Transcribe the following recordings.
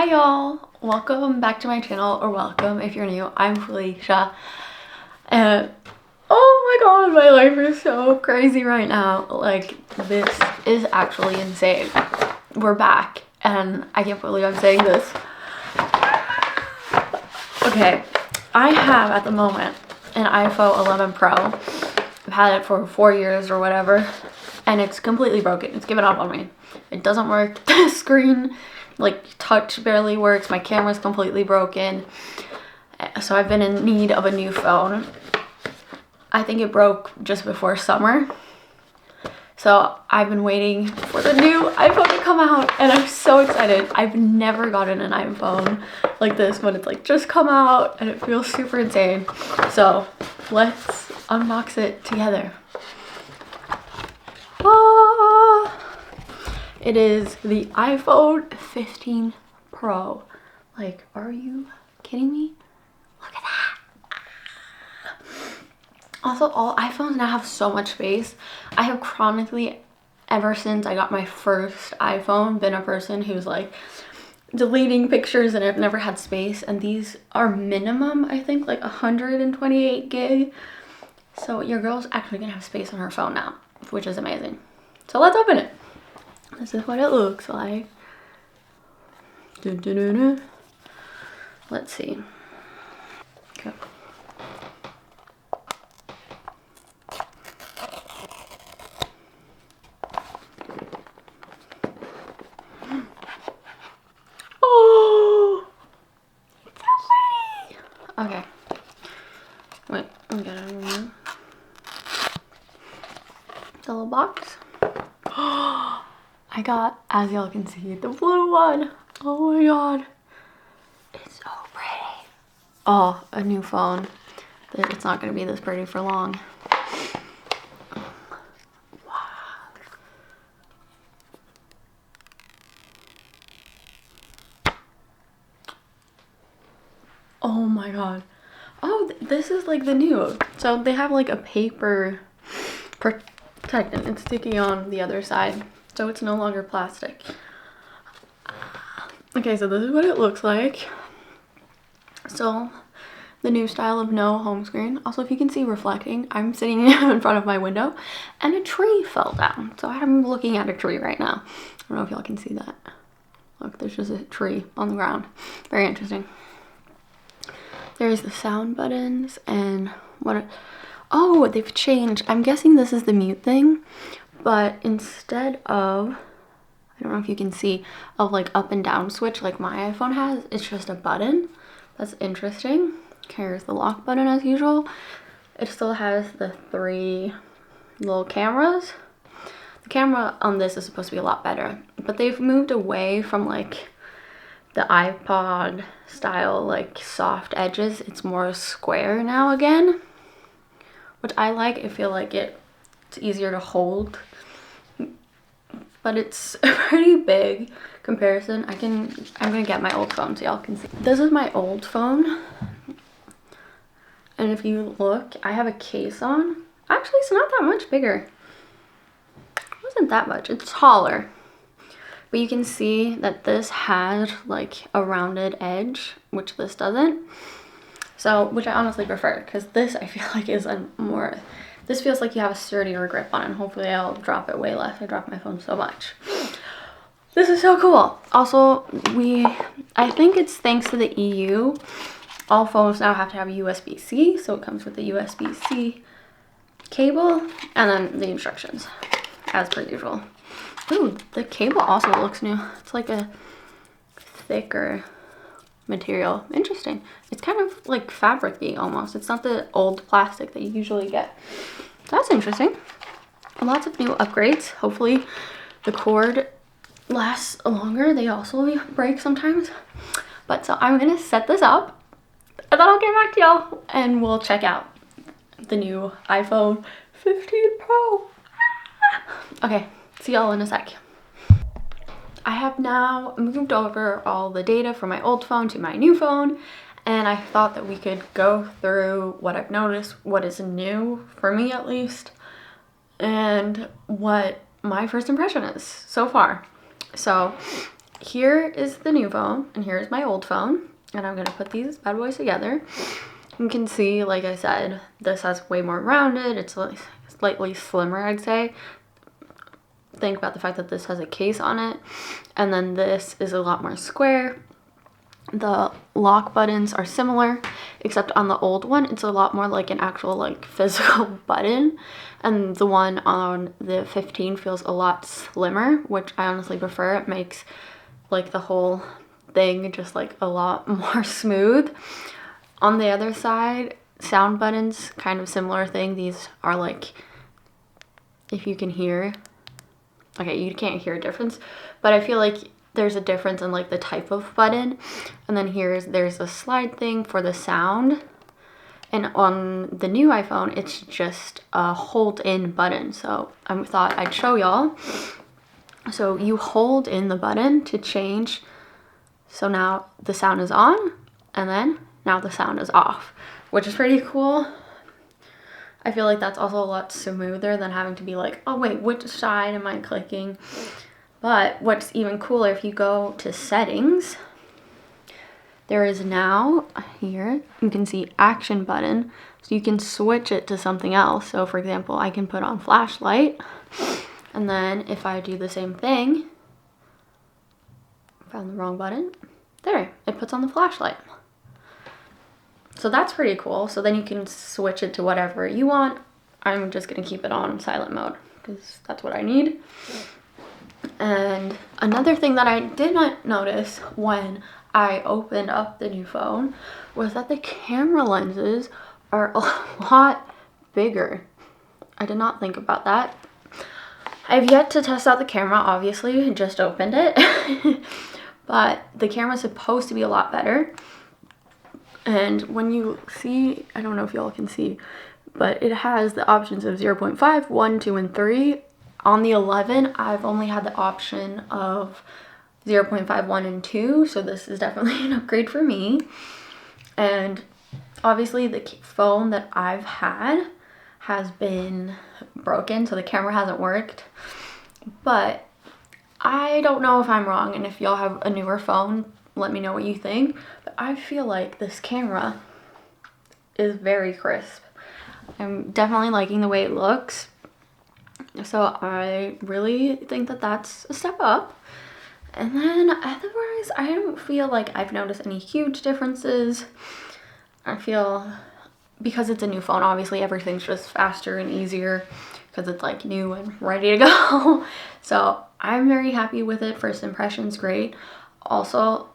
Hi y'all, welcome back to my channel, or welcome if you're new. I'm Felicia, and oh my god, my life is so crazy right now. Like, this is actually insane. We're back, and I can't believe I'm saying this. Okay, I have at the moment an iPhone 11 Pro. I've had it for 4 years or whatever, and it's completely broken. It's given up on me. It doesn't work. The screen, like, touch barely works. My camera's completely broken. So I've been in need of a new phone. I think it broke just before summer. So I've been waiting for the new iPhone to come out, and I'm so excited. I've never gotten an iPhone like this when it's like just come out, and it feels super insane. So let's unbox it together. It is the iPhone 15 Pro. Like, are you kidding me? Look at that. Also, all iPhones now have so much space. I have chronically, ever since I got my first iPhone, been a person who's like deleting pictures, and I've never had space. And these are minimum, I think, like 128 gig. So your girl's actually gonna have space on her phone now, which is amazing. So let's open it. This is what it looks like. Let's see. Okay. Oh, it's so pretty. Okay. Wait, I'm gonna remove the little box. I got, as y'all can see, the blue one. Oh my god. It's so pretty. Oh, a new phone. It's not going to be this pretty for long. Wow. Oh my god. Oh, this is like the new. So they have like a paper protectant. It's sticky on the other side, so it's no longer plastic. Okay, so this is what it looks like. So the new style of no home screen. Also, if you can see reflecting, I'm sitting in front of my window and a tree fell down. So I'm looking at a tree right now. I don't know if y'all can see that. Look, there's just a tree on the ground. Very interesting. There's the sound buttons and oh, they've changed. I'm guessing this is the mute thing, but instead of, I don't know if you can see, of like up and down switch like my iPhone has, it's just a button. That's interesting. Here's the lock button as usual. It still has the 3 little cameras. The camera on this is supposed to be a lot better, but they've moved away from like the iPod style like soft edges. It's more square now again, which I like. I feel like it's easier to hold, but it's pretty big comparison. I'm gonna get my old phone so y'all can see. This is my old phone, and if you look, I have a case on. Actually, it's not that much bigger. It wasn't that much. It's taller, but you can see that this had like a rounded edge, which this doesn't. So, which I honestly prefer, because this I feel like is a more, this feels like you have a sturdier grip on it, and hopefully I'll drop it way less. I drop my phone so much. This is so cool. Also, I think it's thanks to the EU, all phones now have to have USB-C, so it comes with the USB-C cable, and then the instructions, as per usual. Ooh, the cable also looks new. It's like a thicker material. Interesting. It's kind of like fabric-y almost. It's not the old plastic that you usually get. That's interesting. Lots of new upgrades. Hopefully the cord lasts longer. They also break sometimes. But so I'm gonna set this up, and then I'll get back to y'all and we'll check out the new iPhone 15 Pro. Okay, see y'all in a sec. I have now moved over all the data from my old phone to my new phone, and I thought that we could go through what I've noticed, what is new, for me at least, and what my first impression is so far. So here is the new phone and here's my old phone, and I'm gonna put these bad boys together. You can see, like I said, this has way more rounded. It's like slightly slimmer, I'd say. Think about the fact that this has a case on it, and then this is a lot more square. The lock buttons are similar, except on the old one it's a lot more like an actual like physical button, and the one on the 15 feels a lot slimmer, which I honestly prefer. It makes like the whole thing just like a lot more smooth. On the other side, sound buttons, kind of similar thing. These are like, if you can hear, okay, you can't hear a difference, but I feel like there's a difference in like the type of button. And then there's a slide thing for the sound, and on the new iPhone it's just a hold in button. So I thought I'd show y'all. So you hold in the button to change, so now the sound is on, and then now the sound is off, which is pretty cool. I feel like that's also a lot smoother than having to be like, oh wait, which side am I clicking? But what's even cooler, if you go to settings, there is now here, you can see action button. So you can switch it to something else. So for example, I can put on flashlight, and then if I do the same thing, found the wrong button, there, it puts on the flashlight. So that's pretty cool. So then you can switch it to whatever you want. I'm just gonna keep it on silent mode because that's what I need. And another thing that I did not notice when I opened up the new phone was that the camera lenses are a lot bigger. I did not think about that. I've yet to test out the camera, obviously, just opened it. But the camera's supposed to be a lot better. And when you see, I don't know if y'all can see, but it has the options of 0.5, 1, 2, and 3. On the 11, I've only had the option of 0.5, 1, and 2, so this is definitely an upgrade for me. And obviously the phone that I've had has been broken, so the camera hasn't worked. But I don't know if I'm wrong, and if y'all have a newer phone, let me know what you think. But I feel like this camera is very crisp. I'm definitely liking the way it looks. So I really think that that's a step up. And then otherwise, I don't feel like I've noticed any huge differences. I feel, because it's a new phone, obviously everything's just faster and easier because it's like new and ready to go. So I'm very happy with it. First impression's great. Also,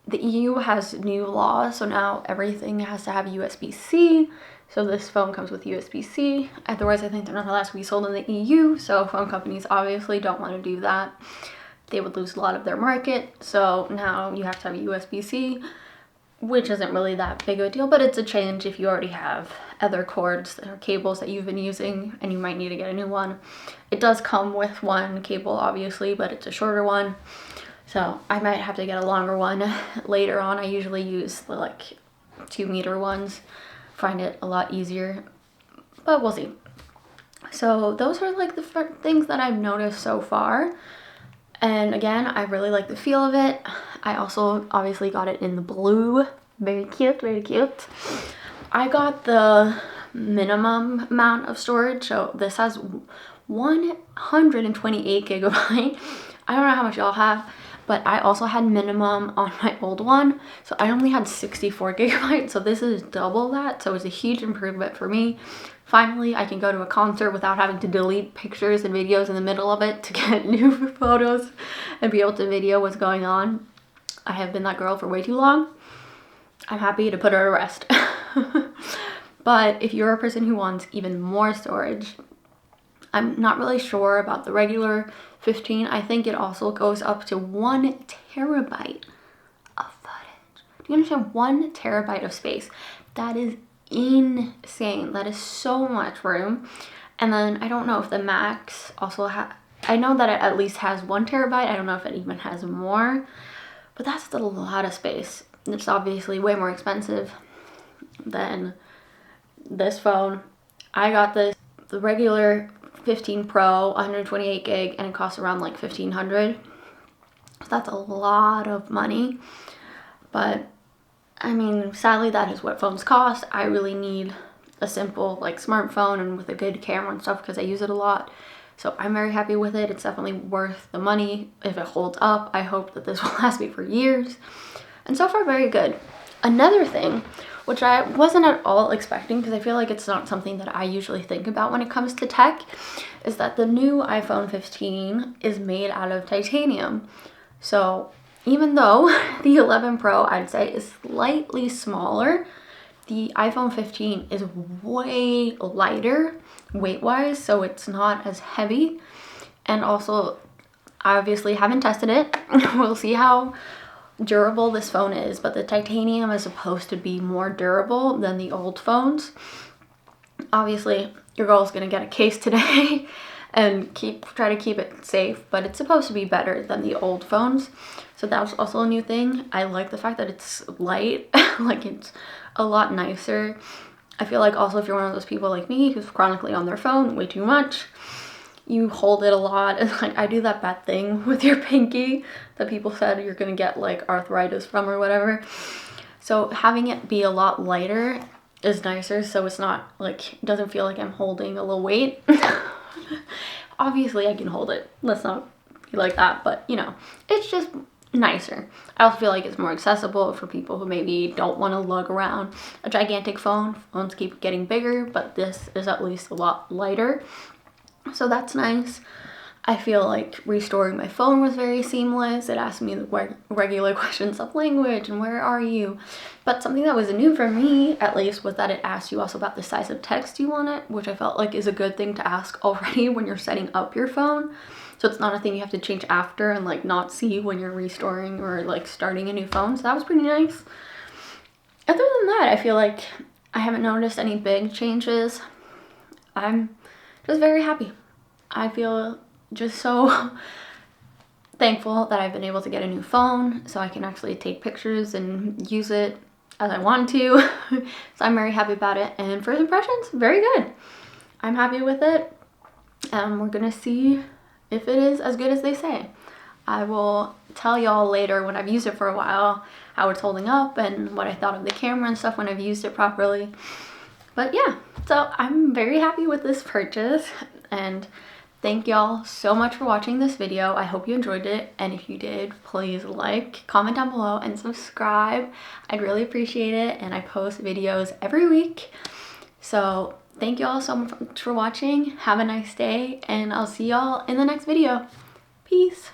the EU has new laws, so now everything has to have USB-C. So this phone comes with USB-C. Otherwise, I think they're not allowed to be sold in the EU. So phone companies obviously don't want to do that. They would lose a lot of their market. So now you have to have USB-C, which isn't really that big of a deal, but it's a change if you already have other cords or cables that you've been using and you might need to get a new one. It does come with one cable, obviously, but it's a shorter one. So I might have to get a longer one later on. I usually use the like 2-meter ones. Find it a lot easier, but we'll see. So those are like the things that I've noticed so far. And again, I really like the feel of it. I also obviously got it in the blue. Very cute, very cute. I got the minimum amount of storage. So this has 128 gigabyte. I don't know how much y'all have, but I also had minimum on my old one. So I only had 64 gigabytes. So this is double that. So it's a huge improvement for me. Finally, I can go to a concert without having to delete pictures and videos in the middle of it to get new photos and be able to video what's going on. I have been that girl for way too long. I'm happy to put her to rest. But if you're a person who wants even more storage, I'm not really sure about the regular 15. I think it also goes up to 1 terabyte of footage. Do you understand? 1 terabyte of space. That is insane. That is so much room. And then I don't know if the Max also I know that it at least has 1 terabyte. I don't know if it even has more, but that's still a lot of space. It's obviously way more expensive than this phone. I got the regular 15 Pro 128 gig, and it costs around like $1,500. That's a lot of money, but I mean, sadly that is what phones cost. I really need a simple like smartphone and with a good camera and stuff because I use it a lot. So I'm very happy with it. It's definitely worth the money if it holds up. I hope that this will last me for years. And so far, very good. Another thing, which I wasn't at all expecting because I feel like it's not something that I usually think about when it comes to tech, is that the new iPhone 15 is made out of titanium. So even though the 11 Pro, I'd say, is slightly smaller, the iPhone 15 is way lighter weight-wise, so it's not as heavy. And also, I obviously haven't tested it. We'll see how durable this phone is, but the titanium is supposed to be more durable than the old phones. Obviously, your girl's gonna get a case today and try to keep it safe, but it's supposed to be better than the old phones. So that was also a new thing. I like the fact that it's light, like it's a lot nicer. I feel like also if you're one of those people like me who's chronically on their phone way too much, you hold it a lot, and like I do that bad thing with your pinky that people said you're gonna get like arthritis from or whatever. So having it be a lot lighter is nicer, so it's not like, it doesn't feel like I'm holding a little weight. Obviously I can hold it, let's not be like that, but you know, it's just nicer. I also feel like it's more accessible for people who maybe don't want to lug around a gigantic phone. Phones keep getting bigger, but this is at least a lot lighter, so that's nice. I feel like restoring my phone was very seamless. It asked me the regular questions of language and where are you, but something that was new for me at least was that it asked you also about the size of text you want it, which I felt like is a good thing to ask already when you're setting up your phone. So it's not a thing you have to change after and like not see when you're restoring or like starting a new phone. So that was pretty nice. Other than that, I feel like I haven't noticed any big changes. I'm just very happy. I feel just so thankful that I've been able to get a new phone so I can actually take pictures and use it as I want to. So I'm very happy about it. And first impressions, very good. I'm happy with it. We're gonna see if it is as good as they say. I will tell y'all later when I've used it for a while how it's holding up and what I thought of the camera and stuff when I've used it properly. But yeah, so I'm very happy with this purchase, and thank y'all so much for watching this video. I hope you enjoyed it, and if you did, please like, comment down below, and subscribe. I'd really appreciate it, and I post videos every week. So thank y'all so much for watching. Have a nice day, and I'll see y'all in the next video. Peace.